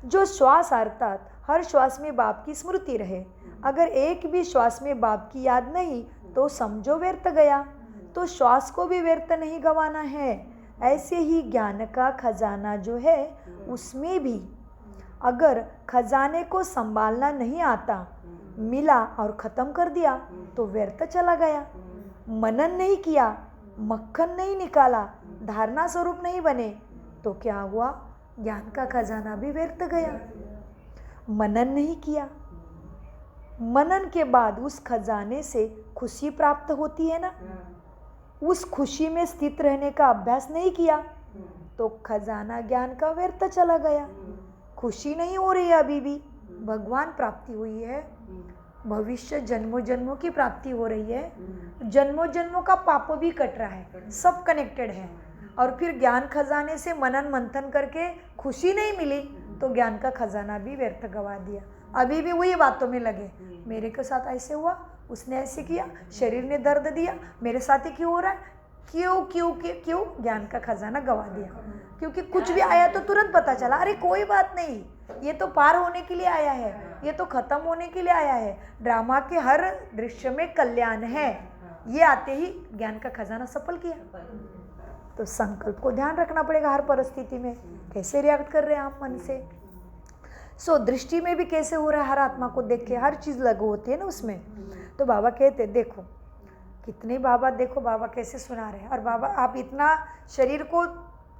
जो श्वास अर्थात हर श्वास में बाप की स्मृति रहे, अगर एक भी श्वास में बाप की याद नहीं तो समझो व्यर्थ गया। तो श्वास को भी व्यर्थ नहीं गंवाना है। ऐसे ही ज्ञान का खजाना जो है उसमें भी अगर खजाने को संभालना नहीं आता, मिला और ख़त्म कर दिया तो व्यर्थ चला गया। मनन नहीं किया, मक्खन नहीं निकाला, धारणा स्वरूप नहीं बने तो क्या हुआ? ज्ञान का खजाना भी व्यर्थ गया। मनन नहीं किया, मनन के बाद उस खजाने से खुशी प्राप्त होती है ना, उस खुशी में स्थित रहने का अभ्यास नहीं किया तो खजाना ज्ञान का व्यर्थ चला गया। खुशी नहीं हो रही है, अभी भी भगवान प्राप्ति हुई है, भविष्य जन्मों जन्मों की प्राप्ति हो रही है, जन्मों जन्मों का पाप भी कट रहा है, सब कनेक्टेड है। और फिर ज्ञान खजाने से मनन मंथन करके खुशी नहीं मिली तो ज्ञान का खजाना भी व्यर्थ गवा दिया। अभी भी वही बातों में लगे, मेरे के साथ ऐसे हुआ, उसने ऐसे किया, शरीर ने दर्द दिया, मेरे साथ ही क्यों हो रहा है, क्यों ज्ञान का खजाना गवा दिया। क्योंकि कुछ भी आया तो तुरंत पता चला, अरे कोई बात नहीं, ये तो पार होने के लिए आया है, ये तो खत्म होने के लिए आया है, ड्रामा के हर दृश्य में कल्याण है। ये आते ही ज्ञान का खजाना सफल किया। तो संकल्प को ध्यान रखना पड़ेगा हर परिस्थिति में, कैसे रिएक्ट कर रहे हैं आप मन से। दृष्टि में भी कैसे हो रहा है, हर आत्मा को देख के हर चीज़ लागू होती है ना उसमें। तो बाबा कहते देखो कितने बाबा, देखो बाबा कैसे सुना रहे हैं। और बाबा आप इतना शरीर को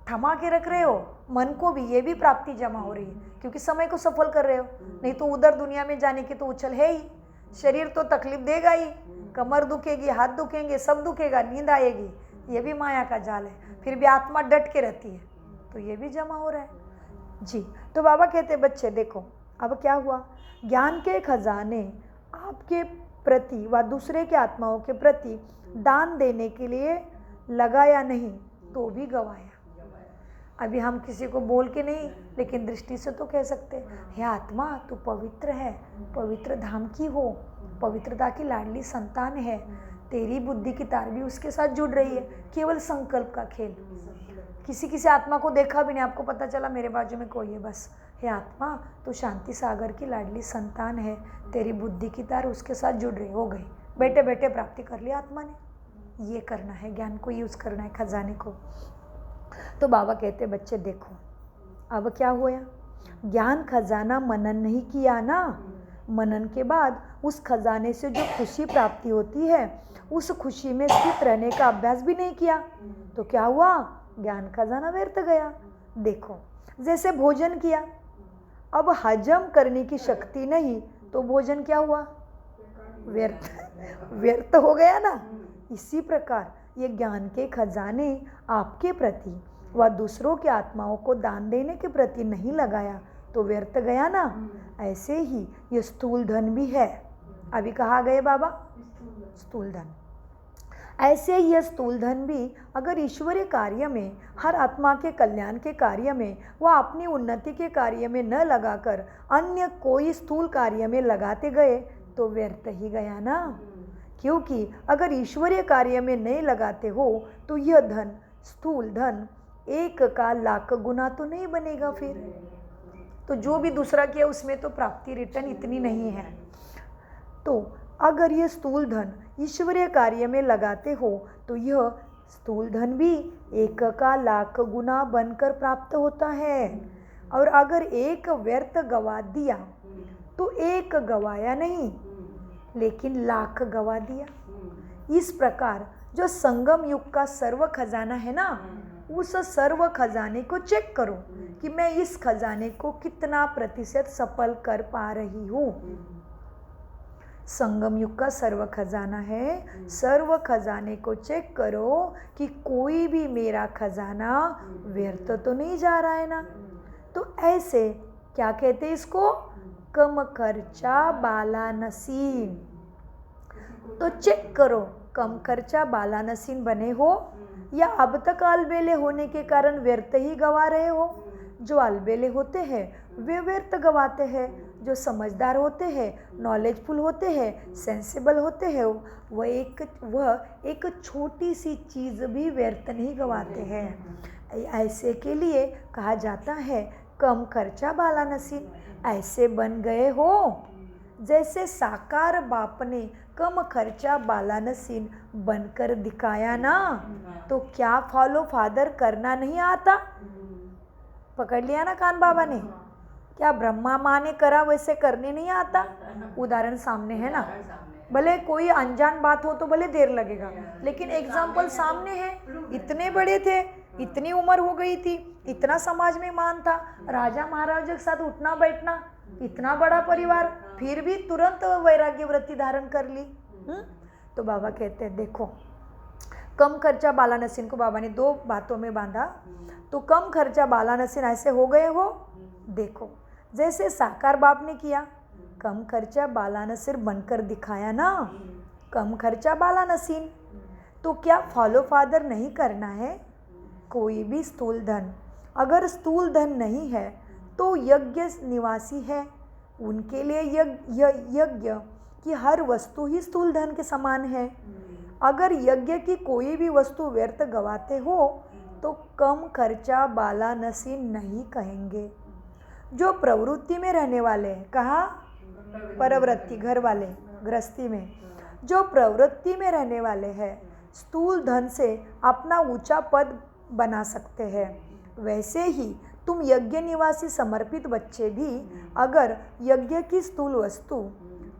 थमा के रख रहे हो, मन को भी, ये भी प्राप्ति जमा हो रही है, क्योंकि समय को सफल कर रहे हो। नहीं तो उधर दुनिया में जाने की तो उछल है ही, शरीर तो तकलीफ देगा ही, कमर दुखेगी, हाथ दुखेंगे, सब दुखेगा, नींद आएगी, ये भी माया का जाल है। फिर भी आत्मा डट के रहती है, तो ये भी जमा हो रहा है जी। तो बाबा कहते बच्चे देखो अब क्या हुआ, ज्ञान के खजाने आपके प्रति व दूसरे के आत्माओं के प्रति दान देने के लिए लगाया नहीं तो भी गवाया। अभी हम किसी को बोल के नहीं, लेकिन दृष्टि से तो कह सकते हैं, हे आत्मा तू पवित्र है, पवित्र धाम की हो, पवित्रता की लाडली संतान है, तेरी बुद्धि की तार भी उसके साथ जुड़ रही है। केवल संकल्प का खेल। किसी आत्मा को देखा भी नहीं, आपको पता चला मेरे बाजू में कोई है, बस हे आत्मा तो शांति सागर की लाडली संतान है, तेरी बुद्धि की तार उसके साथ जुड़ रही, हो गई, बैठे बैठे प्राप्ति कर लिया आत्मा ने। ये करना है, ज्ञान को यूज़ करना है, खजाने को। तो बाबा कहते बच्चे देखो अब क्या हुआ, ज्ञान खजाना मनन नहीं किया ना, मनन के बाद उस खजाने से जो खुशी प्राप्ति होती है उस खुशी में स्थित रहने का अभ्यास भी नहीं किया, तो क्या हुआ, ज्ञान खजाना व्यर्थ गया। देखो जैसे भोजन किया, अब हजम करने की शक्ति नहीं तो भोजन क्या हुआ, व्यर्थ हो गया ना। इसी प्रकार ये ज्ञान के खजाने आपके प्रति व दूसरों के आत्माओं को दान देने के प्रति नहीं लगाया तो व्यर्थ गया ना। ऐसे ही ये स्थूल धन भी है, अभी कहा गए बाबा स्थूल धन, ऐसे ही यह स्थूल धन भी अगर ईश्वरीय कार्य में, हर आत्मा के कल्याण के कार्य में व अपनी उन्नति के कार्य में न लगाकर अन्य कोई स्थूल कार्य में लगाते गए तो व्यर्थ ही गया ना। क्योंकि अगर ईश्वरीय कार्य में नहीं लगाते हो तो यह धन, स्थूल धन, 1 का लाख गुना तो नहीं बनेगा। फिर तो जो भी दूसरा किया उसमें तो प्राप्ति रिटर्न इतनी नहीं है। तो अगर यह स्थूल धन ईश्वरीय कार्य में लगाते हो तो यह स्थूल धन भी 1 का लाख गुना बनकर प्राप्त होता है। और अगर 1 व्यर्थ गवा दिया तो 1 गवाया नहीं लेकिन लाख गवा दिया। इस प्रकार जो संगम युग का सर्व खजाना है ना, उस सर्व खजाने को चेक करो कि मैं इस खजाने को कितना प्रतिशत सफल कर पा रही हूँ। संगम युग का सर्व खजाना है, सर्व खजाने को चेक करो कि कोई भी मेरा खजाना व्यर्थ तो नहीं जा रहा है ना। तो ऐसे क्या कहते हैं इसको, कम खर्चा बाला नसीन। तो चेक करो कम खर्चा बाला नसीन बने हो या अब तक अलबेले होने के कारण व्यर्थ ही गवा रहे हो। जो अलबेले होते हैं वे व्यर्थ गवाते हैं, जो समझदार होते हैं, नॉलेजफुल होते हैं, सेंसिबल होते हैं, वह एक छोटी सी चीज़ भी व्यर्थ नहीं गवाते हैं। ऐसे के लिए कहा जाता है कम खर्चा बाला नसीन। ऐसे बन गए हो जैसे साकार बाप ने कम खर्चा बाला नसीन बनकर दिखाया ना। तो क्या फॉलो फादर करना नहीं आता, पकड़ लिया ना कान बाबा ने। क्या ब्रह्मा माँ ने करा वैसे करने नहीं आता। उदाहरण सामने है ना, भले कोई अनजान बात हो तो भले देर लगेगा, लेकिन एग्जाम्पल सामने है। इतने बड़े थे, इतनी उम्र हो गई थी, इतना समाज में मान था, राजा महाराजा के साथ उठना बैठना, इतना बड़ा परिवार, फिर भी तुरंत वैराग्य वृत्ति धारण कर ली। तो बाबा कहते हैं देखो कम खर्चा बाला नसीन को बाबा ने 2 बातों में बांधा। तो कम खर्चा बाला नसीन ऐसे हो गए हो, देखो जैसे साकार बाप ने किया, कम खर्चा बाला नसीन बनकर दिखाया ना। कम खर्चा बाला नसीन, तो क्या फॉलो फादर नहीं करना है। कोई भी स्थूल धन, अगर स्थूल धन नहीं है तो यज्ञ निवासी है, उनके लिए यज्ञ कि हर वस्तु ही स्थूल धन के समान है। अगर यज्ञ की कोई भी वस्तु व्यर्थ गवाते हो तो कम खर्चा बालानसीन नहीं कहेंगे। जो प्रवृत्ति में रहने वाले हैं, कहा परवृत्ति, घर वाले, गृहस्थी में, जो प्रवृत्ति में रहने वाले हैं स्थूल धन से अपना ऊंचा पद बना सकते हैं, वैसे ही तुम यज्ञ निवासी समर्पित बच्चे भी अगर यज्ञ की स्थूल वस्तु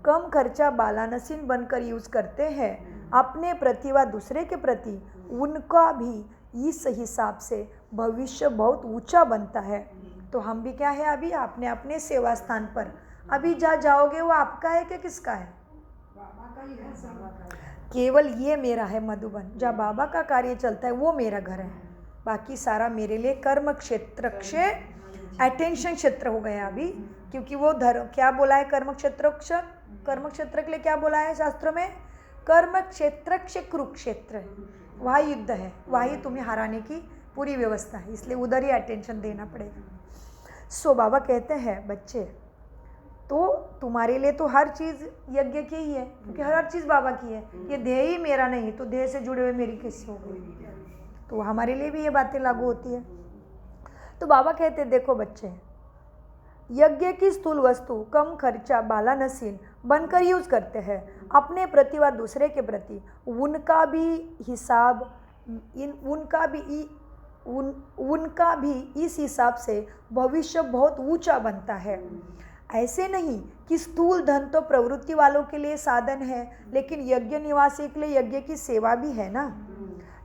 कम खर्चा बालानसीन बनकर यूज करते हैं, अपने प्रति व दूसरे के प्रति उनका भी इस हिसाब से भविष्य बहुत ऊंचा बनता है। तो हम भी क्या है, अभी आपने अपने सेवा स्थान पर अभी जहाँ जाओगे वो आपका है कि किसका है? केवल ये मेरा है मधुबन, जहाँ बाबा का कार्य चलता है वो मेरा घर है, बाकी सारा मेरे लिए कर्म क्षेत्र अटेंशन क्षेत्र हो गया अभी, क्योंकि वो धर्म क्या बोला है कर्म क्षेत्र के लिए क्या बोला है शास्त्रों में? कर्म क्षेत्र कुरुक्षेत्र, वहाँ युद्ध है, वही तुम्हें हराने की पूरी व्यवस्था है, इसलिए उधर ही अटेंशन देना पड़ेगा। सो बाबा कहते हैं बच्चे, तो तुम्हारे लिए तो हर चीज़ यज्ञ की ही है, क्योंकि हर चीज़ बाबा की है। ये देह ही मेरा नहीं, तो देह से जुड़े हुए मेरी कैसी हो गई? तो हमारे लिए भी ये बातें लागू होती है। तो बाबा कहते हैं देखो बच्चे, यज्ञ की स्थूल वस्तु कम खर्चा बालानसीन बनकर यूज करते हैं, अपने प्रति व दूसरे के प्रति उनका भी इस हिसाब से भविष्य बहुत ऊंचा बनता है। ऐसे नहीं कि स्थूल धन तो प्रवृत्ति वालों के लिए साधन है, लेकिन यज्ञ निवासी के लिए यज्ञ की सेवा भी है ना।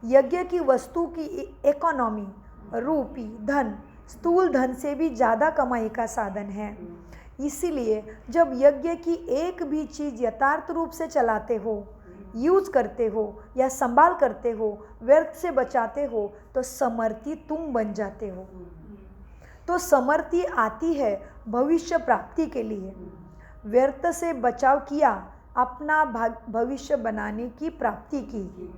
यज्ञ की वस्तु की इकोनॉमी रूपी धन स्थूल धन से भी ज़्यादा कमाई का साधन है। इसीलिए जब यज्ञ की एक भी चीज़ यथार्थ रूप से चलाते हो, यूज करते हो या संभाल करते हो, व्यर्थ से बचाते हो, तो समर्थी तुम बन जाते हो। तो समर्थी आती है भविष्य प्राप्ति के लिए। व्यर्थ से बचाव किया, अपना भविष्य बनाने की प्राप्ति की।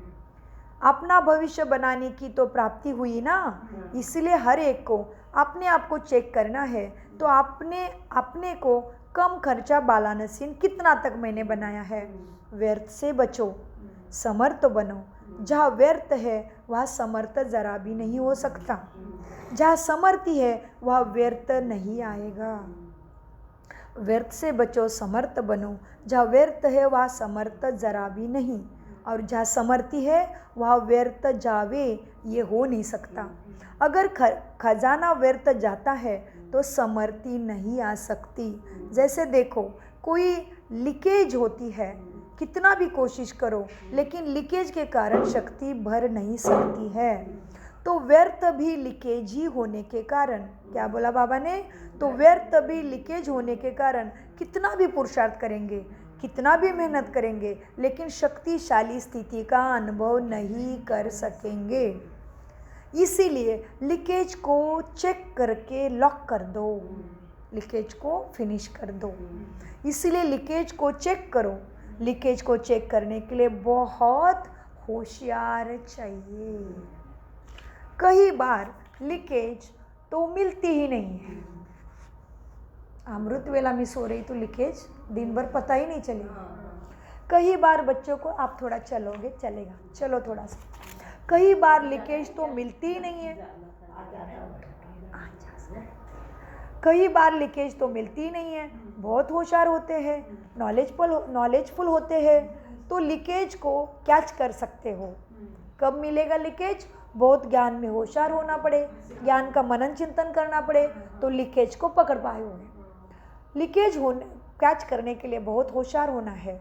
अपना भविष्य बनाने की तो प्राप्ति हुई ना। इसलिए हर एक को अपने आप को चेक करना है, तो अपने को कम खर्चा बालानसीन कितना तक मैंने बनाया है। व्यर्थ से बचो, समर्थ बनो। जहाँ व्यर्थ है वहाँ समर्थ जरा भी नहीं हो सकता, जहाँ समर्थी है वहाँ व्यर्थ नहीं आएगा। व्यर्थ से बचो, समर्थ बनो। जहाँ व्यर्थ है वहाँ समर्थ जरा भी नहीं, और जहाँ समर्थी है वहाँ व्यर्थ जावे ये हो नहीं सकता। अगर खजाना व्यर्थ जाता है तो समर्थी नहीं आ सकती। जैसे देखो कोई लीकेज होती है, कितना भी कोशिश करो लेकिन लीकेज के कारण शक्ति भर नहीं सकती है। तो व्यर्थ भी लीकेज ही होने के कारण, क्या बोला बाबा ने, तो व्यर्थ भी लीकेज होने के कारण कितना भी पुरुषार्थ करेंगे, कितना भी मेहनत करेंगे, लेकिन शक्तिशाली स्थिति का अनुभव नहीं कर सकेंगे। इसीलिए लीकेज को चेक करके लॉक कर दो, लीकेज को फिनिश कर दो। इसीलिए लीकेज को चेक करो। लीकेज को चेक करने के लिए बहुत होशियार चाहिए। कई बार लीकेज तो मिलती ही नहीं है। अमृत वेला में सो रही तो लीकेज दिन भर पता ही नहीं चलेगा। कई बार बच्चों को आप थोड़ा चलोगे चलेगा, चलो थोड़ा सा। कई बार लीकेज तो मिलती ही नहीं है। कई बार लीकेज तो मिलती ही नहीं है। बहुत होशियार होते हैं, नॉलेजफुल होते हैं, तो लीकेज को कैच कर सकते हो। कब मिलेगा लीकेज? बहुत ज्ञान में होशियार होना पड़े, ज्ञान का मनन चिंतन करना पड़े, तो लीकेज को पकड़ पाओगे। लीकेज कैच करने के लिए बहुत होशियार होना है,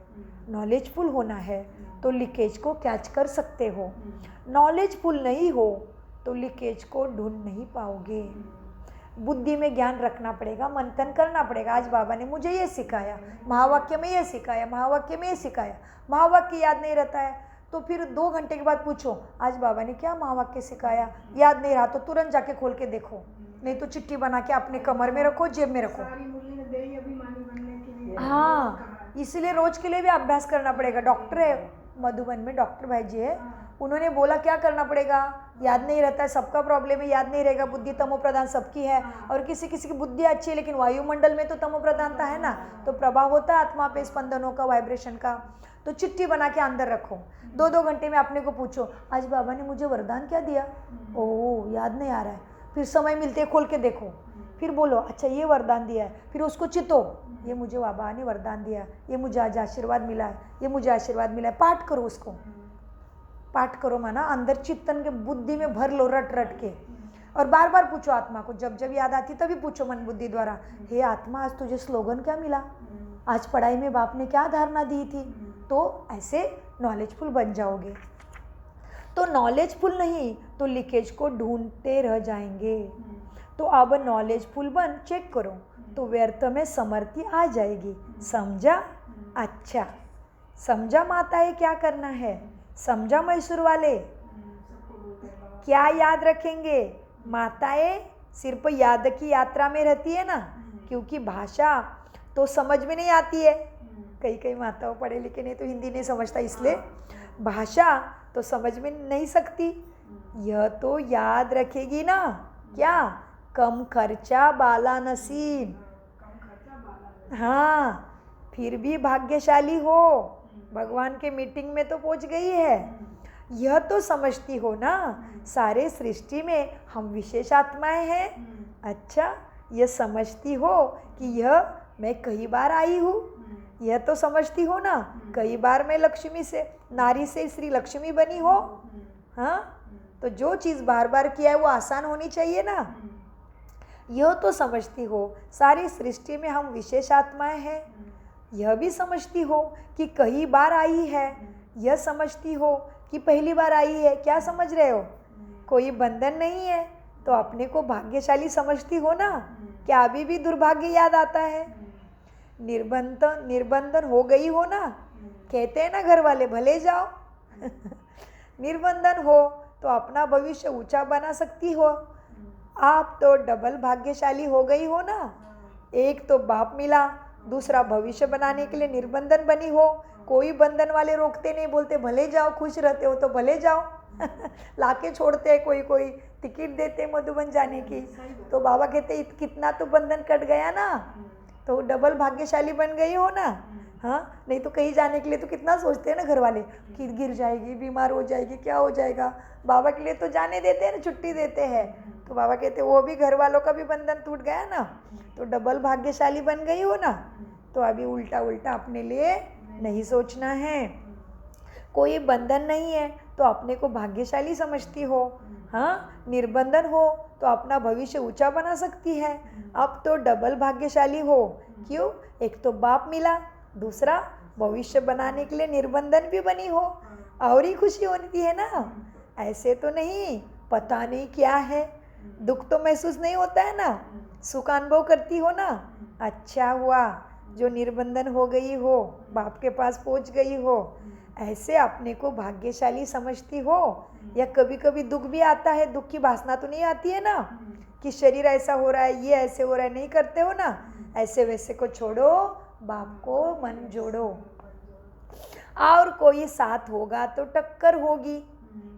नॉलेजफुल होना है, तो लीकेज को कैच कर सकते हो। नॉलेजफुल नहीं हो तो लीकेज को ढूंढ नहीं पाओगे। बुद्धि में ज्ञान रखना पड़ेगा, मंथन करना पड़ेगा। आज बाबा ने मुझे ये सिखाया, महावाक्य में ये सिखाया, महावाक्य में ये सिखाया। महावाक्य याद नहीं रहता है तो फिर 2 घंटे के बाद पूछो आज बाबा ने क्या महावाक्य सिखाया, याद नहीं रहा तो तुरंत जाके खोल के देखो, नहीं तो चिट्ठी बना के अपने कमर में रखो, जेब में रखो। हाँ, इसलिए रोज के लिए भी अभ्यास करना पड़ेगा। डॉक्टर है मधुबन में, डॉक्टर भाई जी है, उन्होंने बोला क्या करना पड़ेगा, याद नहीं रहता है, सबका प्रॉब्लम है, याद नहीं रहेगा, बुद्धि तमो प्रधान सबकी है, और किसी किसी की बुद्धि अच्छी है लेकिन वायुमंडल में तो तमो प्रधानता है ना, तो प्रभाव होता है आत्मा पे स्पंदनों का, वाइब्रेशन का। तो चिट्ठी बना के अंदर रखो, 2-2 घंटे में अपने को पूछो आज बाबा ने मुझे वरदान क्या दिया, ओह याद नहीं आ रहा है, फिर समय मिलते खोल के देखो, फिर बोलो अच्छा ये वरदान दिया है, फिर उसको चितो, ये मुझे बाबा ने वरदान दिया, ये मुझे आज आशीर्वाद मिला है, ये मुझे आशीर्वाद मिला है, पाठ करो उसको, पाठ करो माना अंदर चित्तन के बुद्धि में भर लो रट रट के, और बार बार पूछो आत्मा को, जब जब याद आती तभी पूछो मन बुद्धि द्वारा, हे आत्मा आज तुझे स्लोगन क्या मिला, आज पढ़ाई में बाप ने क्या धारणा दी थी, तो ऐसे नॉलेजफुल बन जाओगे। तो नॉलेजफुल नहीं तो लीकेज को ढूंढते रह जाएंगे। तो अब नॉलेजफुल बन, चेक करो तो व्यर्थ में समर्थी आ जाएगी। समझा? अच्छा समझा माताएं क्या करना है, समझा मैसूर वाले क्या याद रखेंगे। माताएं सिर्फ याद की यात्रा में रहती है ना, क्योंकि भाषा तो समझ में नहीं आती है, कई कई माताओं पढ़े लिखे नहीं तो हिंदी नहीं समझता, इसलिए भाषा तो समझ में नहीं सकती, यह तो याद रखेगी ना। क्या? कम खर्चा बाला नसीब, हाँ फिर भी भाग्यशाली हो, भगवान के मीटिंग में तो पहुंच गई है, यह तो समझती हो ना सारे सृष्टि में हम विशेष आत्माएं हैं। अच्छा यह समझती हो कि यह मैं कई बार आई हूँ, यह तो समझती हो ना कई बार मैं लक्ष्मी से, नारी से श्री लक्ष्मी बनी हो। हाँ तो जो चीज़ बार बार किया है वो आसान होनी चाहिए ना, यह तो समझती हो सारी सृष्टि में हम विशेष आत्माएं हैं, यह भी समझती हो कि कई बार आई है, यह समझती हो कि पहली बार आई है। क्या समझ रहे हो? कोई बंधन नहीं है तो अपने को भाग्यशाली समझती हो ना। क्या अभी भी दुर्भाग्य याद आता है? निर्बंधन हो गई हो ना, कहते हैं ना घर वाले भले जाओ निर्बंधन हो तो अपना भविष्य ऊंचा बना सकती हो। आप तो डबल भाग्यशाली हो गई हो ना, एक तो बाप मिला, दूसरा भविष्य बनाने के लिए निर्बंधन बनी हो। कोई बंधन वाले रोकते नहीं, बोलते भले जाओ, खुश रहते हो तो भले जाओ लाके छोड़ते हैं, कोई कोई टिकट देते मधुबन जाने की, तो बाबा कहते कितना तो बंधन कट गया ना, तो डबल भाग्यशाली बन गई हो ना। हाँ नहीं तो कहीं जाने के लिए तो कितना सोचते हैं ना घर वाले कि गिर जाएगी, बीमार हो जाएगी, क्या हो जाएगा। बाबा के लिए तो जाने देते हैं ना, छुट्टी देते हैं, तो बाबा कहते वो भी घर वालों का भी बंधन टूट गया ना, तो डबल भाग्यशाली बन गई हो ना। तो अभी उल्टा उल्टा अपने लिए नहीं सोचना है, कोई बंधन नहीं है तो अपने को भाग्यशाली समझती हो। हाँ निर्बंधन हो तो अपना भविष्य ऊंचा बना सकती है। अब तो डबल भाग्यशाली हो, क्यों? एक तो बाप मिला, दूसरा भविष्य बनाने के लिए निर्बंधन भी बनी हो, और ही खुशी होती है ना। ऐसे तो नहीं पता नहीं क्या है, दुख तो महसूस नहीं होता है ना, सुख अनुभव करती हो ना। अच्छा हुआ जो निर्बंधन हो गई हो, बाप के पास पहुंच गई हो, ऐसे अपने को भाग्यशाली समझती हो। या कभी कभी दुख भी आता है, दुख की वासना तो नहीं आती है ना कि शरीर ऐसा हो रहा है, ये ऐसे हो रहा है, नहीं करते हो ना। ऐसे वैसे को छोड़ो, बाप को मन जोड़ो, और कोई साथ होगा तो टक्कर होगी,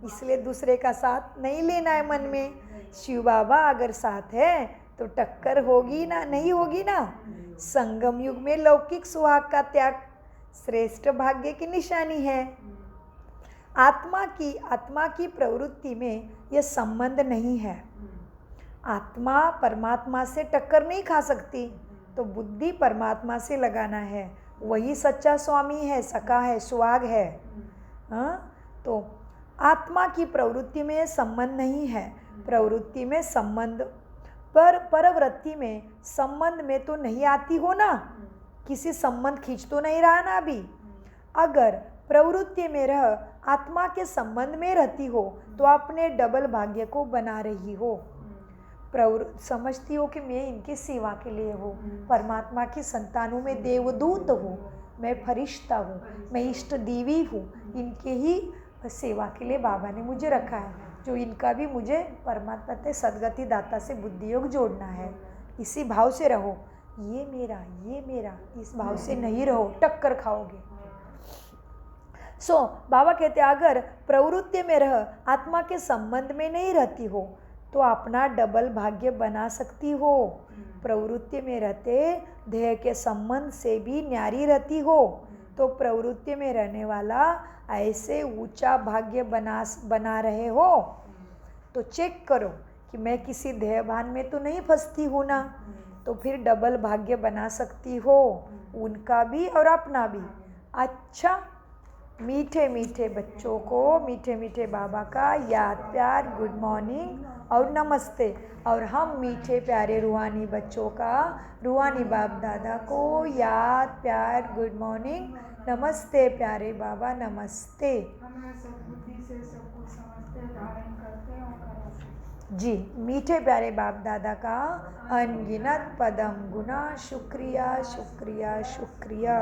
इसलिए दूसरे का साथ नहीं लेना है मन में। शिव बाबा अगर साथ है तो टक्कर होगी ना, नहीं होगी ना। संगम युग में लौकिक सुहाग का त्याग श्रेष्ठ भाग्य की निशानी है। आत्मा की प्रवृत्ति में यह संबंध नहीं है। आत्मा परमात्मा से टक्कर नहीं खा सकती, तो बुद्धि परमात्मा से लगाना है, वही सच्चा स्वामी है, सखा है, सुहाग है। हाँ तो आत्मा की प्रवृत्ति में यह संबंध नहीं है, प्रवृत्ति में संबंध, पर परवृत्ति में संबंध में तो नहीं आती हो ना, किसी संबंध खींच तो नहीं रहा ना अभी। अगर प्रवृत्ति में रह आत्मा के संबंध में रहती हो तो अपने डबल भाग्य को बना रही हो। समझती हो कि मैं इनकी सेवा के लिए हूँ, परमात्मा की संतानों में देवदूत हूँ, मैं फरिश्ता हूँ, मैं इष्ट देवी हूँ, इनके ही सेवा के लिए बाबा ने मुझे रखा है, जो इनका भी मुझे परमात्मा से सदगति दाता से बुद्धि योग जोड़ना है। इसी भाव से रहो, ये मेरा, इस भाव से नहीं रहो, टक्कर खाओगे। बाबा कहते अगर प्रवृत्ति में रह आत्मा के संबंध में नहीं रहती हो तो अपना डबल भाग्य बना सकती हो। प्रवृत्ति में रहते देह के संबंध से भी न्यारी रहती हो तो प्रवृत्ति में रहने वाला ऐसे ऊंचा भाग्य बना रहे हो तो चेक करो कि मैं किसी देहभान में तो नहीं फंसती हूँ ना, तो फिर डबल भाग्य बना सकती हो, उनका भी और अपना भी। अच्छा, मीठे मीठे बच्चों को मीठे मीठे बाबा का याद प्यार गुड मॉर्निंग और नमस्ते, और हम मीठे प्यारे रूहानी बच्चों का रूहानी बाप दादा को याद प्यार गुड मॉर्निंग नमस्ते प्यारे बाबा नमस्ते। हमें सद्बुद्धि से सब कुछ समझते धारण करते और कराते। जी, मीठे प्यारे बाप दादा का अनगिनत पदम गुना शुक्रिया शुक्रिया शुक्रिया।